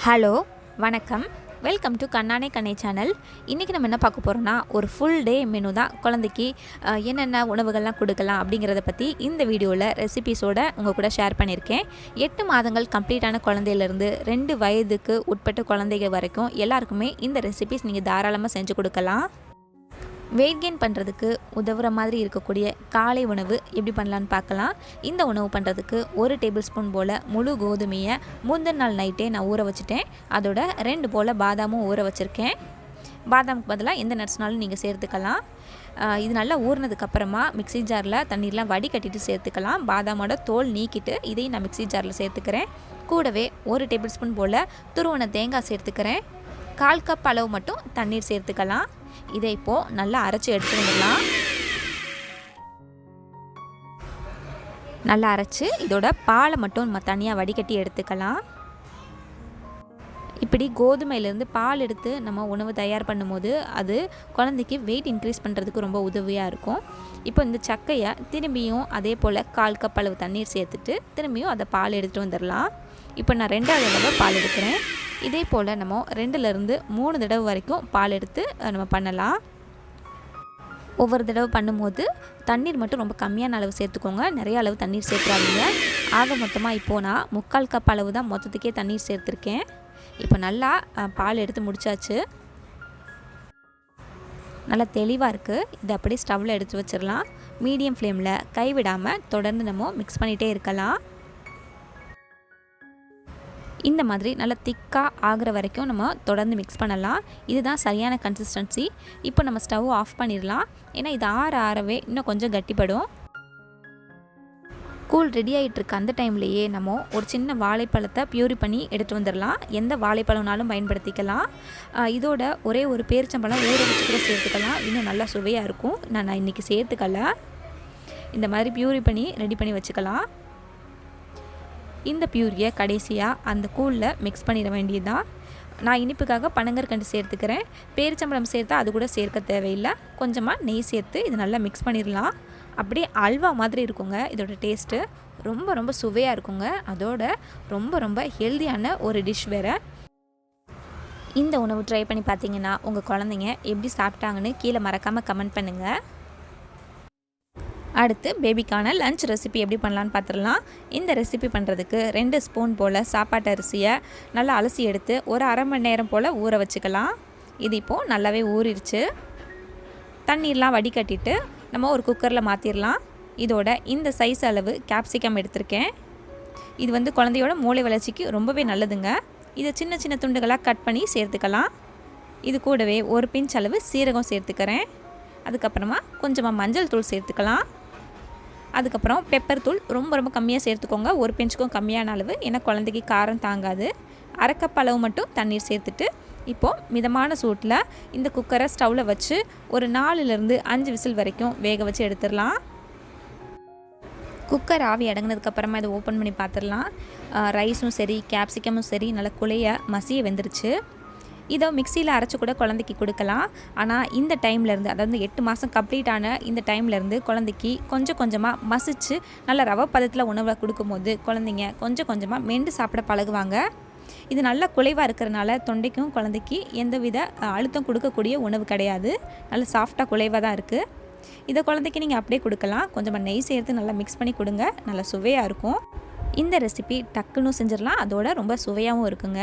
Hello வணக்கம். Welcome to Kannana கண்ணை channel. இன்றைக்கி நம்ம என்ன பார்க்க போகிறோம்னா, ஒரு ஃபுல் டே மெனு தான். குழந்தைக்கு என்னென்ன உணவுகள்லாம் கொடுக்கலாம் அப்படிங்கிறத பற்றி இந்த வீடியோவில் ரெசிபீஸோடு உங்கள் கூட ஷேர் பண்ணியிருக்கேன். 8 மாதங்கள் கம்ப்ளீட்டான குழந்தையிலேருந்து 2 வயதுக்கு உட்பட்ட குழந்தைகள் வரைக்கும் எல்லாருக்குமே இந்த ரெசிபீஸ் நீங்கள் தாராளமாக செஞ்சு கொடுக்கலாம். வெயிட் கெயின் பண்ணுறதுக்கு உதவுற மாதிரி இருக்கக்கூடிய காலை உணவு எப்படி பண்ணலான்னு பார்க்கலாம். இந்த உணவு பண்ணுறதுக்கு 1 டேபிள் ஸ்பூன் போல் முழு கோதுமையை முந்தின நாள் நைட்டே நான் ஊற வச்சுட்டேன். அதோட 2 போல் பாதாமும் ஊற வச்சுருக்கேன். பாதாமுக்கு பதிலாக எந்த நட்ஸ்னாலும் நீங்கள் சேர்த்துக்கலாம். இது நல்லா ஊறினதுக்கப்புறமா மிக்ஸி ஜாரில் தண்ணீர்லாம் வடிகட்டிட்டு சேர்த்துக்கலாம். பாதாமோட தோல் நீக்கிட்டு இதையும் நான் மிக்ஸி ஜாரில் சேர்த்துக்கிறேன். கூடவே 1 டேபிள் ஸ்பூன் போல் துருவன தேங்காய் சேர்த்துக்கிறேன். 1/4 கப் அளவு மட்டும் தண்ணீர் சேர்த்துக்கலாம். இதை இப்போது நல்லா அரைச்சி எடுத்து வந்துடலாம். நல்லா அரைச்சி இதோட பாலை மட்டும் நம்ம தனியாக வடிகட்டி எடுத்துக்கலாம். இப்படி கோதுமையிலேருந்து பால் எடுத்து நம்ம உணவு தயார் பண்ணும்போது அது குழந்தைக்கு வெயிட் இன்க்ரீஸ் பண்ணுறதுக்கு ரொம்ப உதவியாக இருக்கும். இப்போ இந்த சக்கையை திரும்பியும் அதே போல் 1/4 கப் அளவு தண்ணீர் சேர்த்துட்டு திரும்பியும் அதை பால் எடுத்துகிட்டு வந்துடலாம். இப்போ நான் 2வது தடவை பால் எடுக்கிறேன். இதே போல் நம்ம 2லேருந்து 3 தடவை வரைக்கும் பால் எடுத்து நம்ம பண்ணலாம். ஒவ்வொரு தடவை பண்ணும்போது தண்ணீர் மட்டும் ரொம்ப கம்மியான அளவு சேர்த்துக்கோங்க. நிறைய அளவு தண்ணீர் சேர்த்துறாதீங்க. ஆக மொத்தமாக இப்போது நான் 3/4 கப் அளவு தான் மொத்தத்துக்கே தண்ணீர் சேர்த்துருக்கேன். இப்போ நல்லா பால் எடுத்து முடிச்சாச்சு. நல்லா தெளிவாக இருக்குது. இதை அப்படியே ஸ்டவ்வில் எடுத்து வச்சிடலாம். மீடியம் ஃப்ளேமில் கைவிடாமல் தொடர்ந்து நம்ம மிக்ஸ் பண்ணிகிட்டே இருக்கலாம். இந்த மாதிரி நல்லா திக்காக ஆகிற வரைக்கும் நம்ம தொடர்ந்து மிக்ஸ் பண்ணலாம். இதுதான் சரியான கன்சிஸ்டன்சி. இப்போ நம்ம ஸ்டவ் ஆஃப் பண்ணிடலாம். ஏன்னா இது ஆறவே இன்னும் கொஞ்சம் கட்டிப்படும். கூழ் ரெடி ஆகிட்டுருக்க அந்த டைம்லேயே நம்ம ஒரு சின்ன வாழைப்பழத்தை பியூரி பண்ணி எடுத்து வந்துடலாம். எந்த வாழைப்பழம்னாலும் பயன்படுத்திக்கலாம். இதோட ஒரே ஒரு பேரிச்சம்பழம் ஊற வச்சு கூட சேர்த்துக்கலாம். இன்னும் நல்லா சுவையாக இருக்கும். நான் இன்றைக்கி சேர்த்துக்கல. இந்த மாதிரி பியூரி பண்ணி ரெடி பண்ணி வச்சுக்கலாம். இந்த பியூரியை கடைசியாக அந்த கூழில் மிக்ஸ் பண்ணிட வேண்டியதுதான். நான் இனிப்புக்காக பனங்கற்கண்டு சேர்த்துக்கிறேன். பேரிச்சம்பழம் சேர்த்தா அது கூட சேர்க்க தேவையில்லை. கொஞ்சமாக நெய் சேர்த்து இது நல்லா மிக்ஸ் பண்ணிடலாம். அப்படியே அல்வா மாதிரி இருக்குங்க. இதோட டேஸ்ட்டு ரொம்ப ரொம்ப சுவையாக இருக்குங்க. அதோட ரொம்ப ரொம்ப ஹெல்தியான ஒரு டிஷ் வேறு. இந்த உணவு ட்ரை பண்ணி பார்த்தீங்கன்னா உங்கள் குழந்தைங்க எப்படி சாப்பிட்டாங்கன்னு கீழே மறக்காமல் கமெண்ட் பண்ணுங்கள். அடுத்து பேபிக்கான லஞ்ச் ரெசிபி எப்படி பண்ணலான்னு பார்த்துடலாம். இந்த ரெசிபி பண்ணுறதுக்கு 2 ஸ்பூன் போல் சாப்பாட்டு அரிசியை நல்லா அலசி எடுத்து ஒரு அரை மணி நேரம் போல் ஊற வச்சுக்கலாம். இது இப்போது நல்லாவே ஊறிடுச்சு. தண்ணீர்லாம் வடிகட்டிட்டு நம்ம ஒரு குக்கரில் மாற்றிடலாம். இதோட இந்த சைஸ் அளவு கேப்சிகம் எடுத்திருக்கேன். இது குழந்தையோட மூளை வளர்ச்சிக்கு ரொம்பவே நல்லதுங்க. இதை சின்ன சின்ன துண்டுகளாக கட் பண்ணி சேர்த்துக்கலாம். இது கூடவே ஒரு பிஞ்ச் அளவு சீரகம் சேர்த்துக்கிறேன். அதுக்கப்புறமா கொஞ்சமாக மஞ்சள் தூள் சேர்த்துக்கலாம். அதுக்கப்புறம் பெப்பர் தூள் ரொம்ப ரொம்ப கம்மியாக சேர்த்துக்கோங்க. ஒரு பிஞ்சுக்கும் கம்மியான அளவு. ஏன்னா குழந்தைக்கு காரம் தாங்காது. 1/2 கப் அளவு மட்டும் தண்ணீர் சேர்த்துட்டு இப்போது மிதமான சூட்டில் இந்த குக்கரை ஸ்டவ்வில் வச்சு ஒரு 4லேருந்து 5 விசில் வரைக்கும் வேக வச்சு எடுத்துடலாம். குக்கர் ஆவி அடங்கினதுக்கப்புறமா இதை ஓப்பன் பண்ணி பார்த்துடலாம். ரைஸும் சரி கேப்சிகமும் சரி நல்லா குழைய மசிய வெந்துருச்சு. இதை மிக்சியில் அரைச்சி கூட குழந்தைக்கு கொடுக்கலாம். ஆனால் இந்த டைம்லேருந்து, அதாவது 8 மாதம் கம்ப்ளீட் ஆன இந்த டைம்லேருந்து குழந்தைக்கு கொஞ்சம் கொஞ்சமாக மசிச்சு நல்ல ரவை பதத்தில் உணவை கொடுக்கும்போது குழந்தைங்க கொஞ்சம் கொஞ்சமாக மென்று சாப்பிட பழகுவாங்க. இது நல்லா குலைவாக இருக்கிறனால தொண்டைக்கும் குழந்தைக்கு எந்தவித அழுத்தம் கொடுக்கக்கூடிய உணவு கிடையாது. நல்லா சாஃப்டாக குலைவாக தான் இருக்குது. இதை குழந்தைக்கு நீங்கள் அப்படியே கொடுக்கலாம். கொஞ்சமாக நெய் சேர்த்து நல்லா மிக்ஸ் பண்ணி கொடுங்க. நல்லா சுவையாக இருக்கும். இந்த ரெசிபி டக்குன்னு செஞ்சிடலாம். அதோட ரொம்ப சுவையாகவும் இருக்குங்க.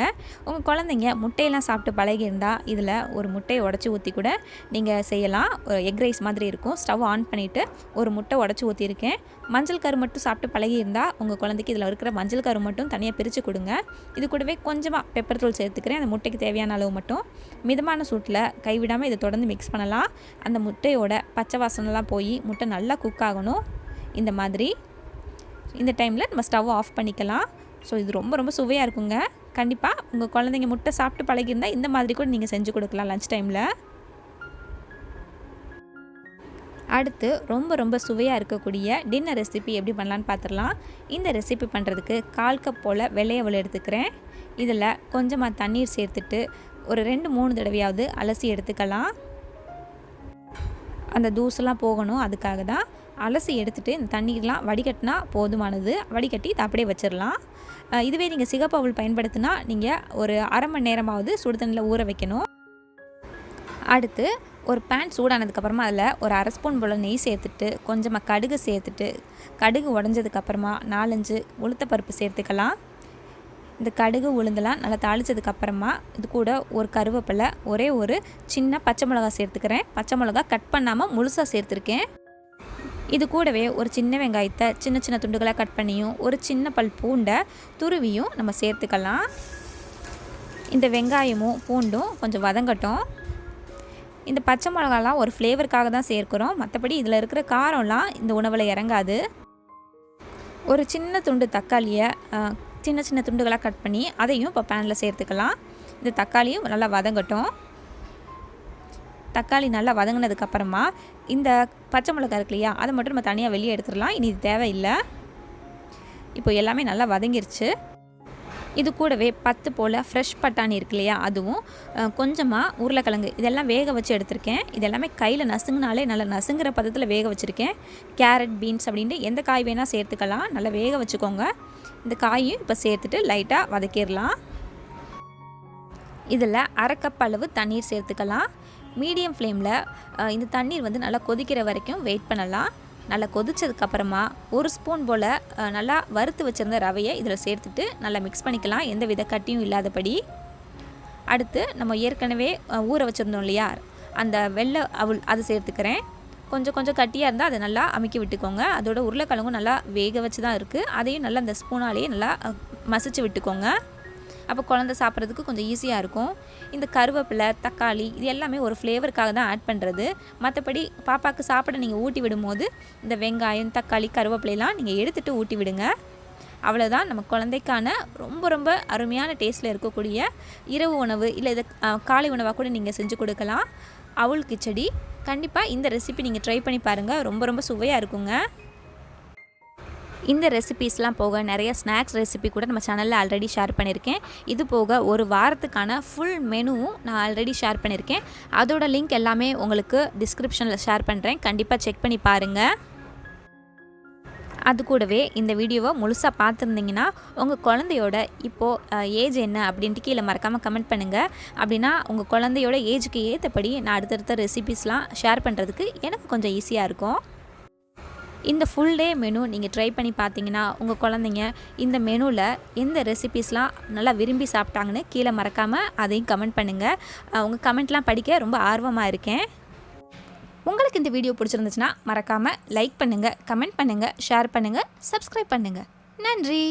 உங்கள் குழந்தைங்க முட்டையெல்லாம் சாப்பிட்டு பழகியிருந்தால் இதில் ஒரு முட்டையை உடச்சி ஊற்றி கூட நீங்கள் செய்யலாம். எக் ரைஸ் மாதிரி இருக்கும். ஸ்டவ் ஆன் பண்ணிவிட்டு ஒரு முட்டை உடச்சி ஊற்றிருக்கேன். மஞ்சள் கரு மட்டும் சாப்பிட்டு பழகியிருந்தால் உங்கள் குழந்தைக்கு இதில் இருக்கிற மஞ்சள் கரு மட்டும் தனியாக பிரித்து கொடுங்க. இது கூடவே கொஞ்சமாக பெப்பர் தூள் சேர்த்துக்கிறேன். அந்த முட்டைக்கு தேவையான அளவு மட்டும். மிதமான சூட்டில் கைவிடாமல் இதை தொடர்ந்து மிக்ஸ் பண்ணலாம். அந்த முட்டையோட பச்சை வாசனைலாம் போய் முட்டை நல்லா குக் ஆகணும். இந்த மாதிரி இந்த டைமில் நம்ம ஸ்டவ் ஆஃப் பண்ணிக்கலாம். ஸோ இது ரொம்ப ரொம்ப சுவையாக இருக்குங்க. கண்டிப்பாக உங்கள் குழந்தைங்க முட்டை சாப்பிட்டு பழகியிருந்தால் இந்த மாதிரி கூட நீங்கள் செஞ்சு கொடுக்கலாம் லஞ்ச் டைமில். அடுத்து ரொம்ப ரொம்ப சுவையாக இருக்கக்கூடிய டின்னர் ரெசிபி எப்படி பண்ணலான்னு பார்த்துடலாம். இந்த ரெசிபி பண்ணுறதுக்கு 1/4 கப் போல் வெள்ளை அவல் எடுத்துக்கிறேன். இதில் கொஞ்சமாக தண்ணீர் சேர்த்துட்டு ஒரு 2-3 தடவையாவது அலசி எடுத்துக்கலாம். அந்த தூசெல்லாம் போகணும். அதுக்காக தான் அலசி எடுத்துகிட்டு இந்த தண்ணியெலாம் வடிகட்டினா போதுமானது. வடிகட்டி இதை அப்படியே வச்சிடலாம். இதுவே நீங்கள் சிகப்பு அவல் பயன்படுத்தினா நீங்கள் ஒரு அரை மணி நேரமாவது சுடு தண்ணியில் ஊற வைக்கணும். அடுத்து ஒரு பேன் சூடானதுக்கப்புறமா அதில் ஒரு அரை ஸ்பூன் போல் நெய் சேர்த்துட்டு கொஞ்சமாக கடுகு சேர்த்துட்டு கடுகு உடஞ்சதுக்கப்புறமா 4-5 உளுத்தப்பருப்பு சேர்த்துக்கலாம். இந்த கடுகு உளுந்தெல்லாம் நல்லா தாளித்ததுக்கப்புறமா இது கூட ஒரு கருவேப்பிலை, ஒரே ஒரு சின்ன பச்சை மிளகா சேர்த்துக்கிறேன். பச்சை மிளகா கட் பண்ணாமல் முழுசாக சேர்த்துருக்கேன். இது கூடவே ஒரு சின்ன வெங்காயத்தை சின்ன சின்ன துண்டுகளாக கட் பண்ணியும் ஒரு சின்ன பல் பூண்டை துருவியும் நம்ம சேர்த்துக்கலாம். இந்த வெங்காயமும் பூண்டும் கொஞ்சம் வதங்கட்டும். இந்த பச்சை மிளகாலாம் ஒரு ஃப்ளேவருக்காக தான் சேர்க்குறோம். மற்றபடி இதில் இருக்கிற காரம்லாம் இந்த உணவில் இறங்காது. ஒரு சின்ன துண்டு தக்காளியை சின்ன சின்ன துண்டுகளாக கட் பண்ணி அதையும் இப்போ பேனில் சேர்த்துக்கலாம். இந்த தக்காளியும் நல்லா வதங்கட்டும். தக்காளி நல்லா வதங்கினதுக்கப்புறமா இந்த பச்சை மிளகாய் இருக்கு இல்லையா, அதை மட்டும் நம்ம தனியாக வெளியே எடுத்துடலாம். இனி இது தேவையில்லை. இப்போ எல்லாமே நல்லா வதங்கிருச்சு. இது கூடவே 10 போல் ஃப்ரெஷ் பட்டாணி இருக்கு இல்லையா, அதுவும் கொஞ்சமாக உருளைக்கிழங்கு இதெல்லாம் வேக வச்சு எடுத்திருக்கேன். இதெல்லாமே கையில் நசுங்கினாலே நல்லா நசுங்கிற பதத்தில் வேக வச்சுருக்கேன். கேரட், பீன்ஸ் அப்படின்ட்டு எந்த காய் வேணால் சேர்த்துக்கலாம். நல்லா வேக வச்சுக்கோங்க. இந்த காயும் இப்போ சேர்த்துட்டு லைட்டாக வதக்கிடலாம். இதில் அரை கப் அளவு தண்ணீர் சேர்த்துக்கலாம். மீடியம் ஃப்ளேமில் இந்த தண்ணீர் வந்து நல்லா கொதிக்கிற வரைக்கும் வெயிட் பண்ணலாம். நல்லா கொதிச்சதுக்கப்புறமா ஒரு ஸ்பூன் போல் நல்லா வறுத்து வச்சுருந்த ரவையை இதில் சேர்த்துட்டு நல்லா மிக்ஸ் பண்ணிக்கலாம், எந்த வித கட்டியும் இல்லாதபடி. அடுத்து நம்ம ஏற்கனவே ஊற வச்சுருந்தோம் இல்லையா, அந்த வெள்ளை அவல் அது சேர்த்துக்கிறேன். கொஞ்சம் கொஞ்சம் கட்டியாக இருந்தால் அதை நல்லா அமுக்கி விட்டுக்கோங்க. அதோட உருளைக்கிழங்கும் நல்லா வேக வச்சு தான் இருக்குது. அதையும் நல்லா அந்த ஸ்பூனாலேயே நல்லா மசிச்சு விட்டுக்கோங்க. அப்போ குழந்தை சாப்பிட்றதுக்கு கொஞ்சம் ஈஸியாக இருக்கும். இந்த கருவேப்பிலை, தக்காளி இது எல்லாமே ஒரு ஃப்ளேவருக்காக தான் ஆட் பண்ணுறது. மற்றபடி பாப்பாவுக்கு சாப்பிட நீங்கள் ஊட்டி விடும்போது இந்த வெங்காயம், தக்காளி, கருவேப்பிலையெல்லாம் நீங்கள் எடுத்துகிட்டு ஊட்டி விடுங்க. அவ்வளோதான், நம்ம குழந்தைக்கான ரொம்ப ரொம்ப அருமையான டேஸ்ட்டில் இருக்கக்கூடிய இரவு உணவு, இல்லை இதை காலை உணவாக கூட நீங்கள் செஞ்சு கொடுக்கலாம். அவல் கிச்சடி கண்டிப்பாக இந்த ரெசிபி நீங்கள் ட்ரை பண்ணி பாருங்கள். ரொம்ப ரொம்ப சுவையாக இருக்குங்க. இந்த ரெசிபீஸ்லாம் போக நிறைய ஸ்நாக்ஸ் ரெசிபி கூட நம்ம சேனலில் ஆல்ரெடி ஷேர் பண்ணியிருக்கேன். இது போக ஒரு வாரத்துக்கான ஃபுல் மெனுவும் நான் ஆல்ரெடி ஷேர் பண்ணியிருக்கேன். அதோட லிங்க் எல்லாமே உங்களுக்கு டிஸ்கிரிப்ஷனில் ஷேர் பண்ணுறேன். கண்டிப்பாக செக் பண்ணி பாருங்கள். அது கூடவே இந்த வீடியோவை முழுசாக பார்த்துருந்தீங்கன்னா உங்கள் குழந்தையோட இப்போது ஏஜ் என்ன அப்படின்ட்டு கீழே மறக்காமல் கமெண்ட் பண்ணுங்கள். அப்படின்னா உங்கள் குழந்தையோட ஏஜுக்கு ஏற்றபடி நான் அடுத்தடுத்த ரெசிபீஸ்லாம் ஷேர் பண்ணுறதுக்கு எனக்கு கொஞ்சம் ஈஸியாக இருக்கும். இந்த ஃபுல் டே மெனு நீங்கள் ட்ரை பண்ணி பார்த்தீங்கன்னா உங்கள் குழந்தைங்க இந்த மெனுவில் எந்த ரெசிபீஸ்லாம் நல்லா விரும்பி சாப்பிட்டாங்கன்னு கீழே மறக்காமல் அதையும் கமெண்ட் பண்ணுங்கள். உங்கள் கமெண்ட்லாம் படிக்க ரொம்ப ஆர்வமாக இருக்கேன். உங்களுக்கு இந்த வீடியோ பிடிச்சிருந்துச்சுன்னா மறக்காமல் லைக் பண்ணுங்கள், கமெண்ட் பண்ணுங்கள், ஷேர் பண்ணுங்கள், சப்ஸ்கிரைப் பண்ணுங்கள். நன்றி.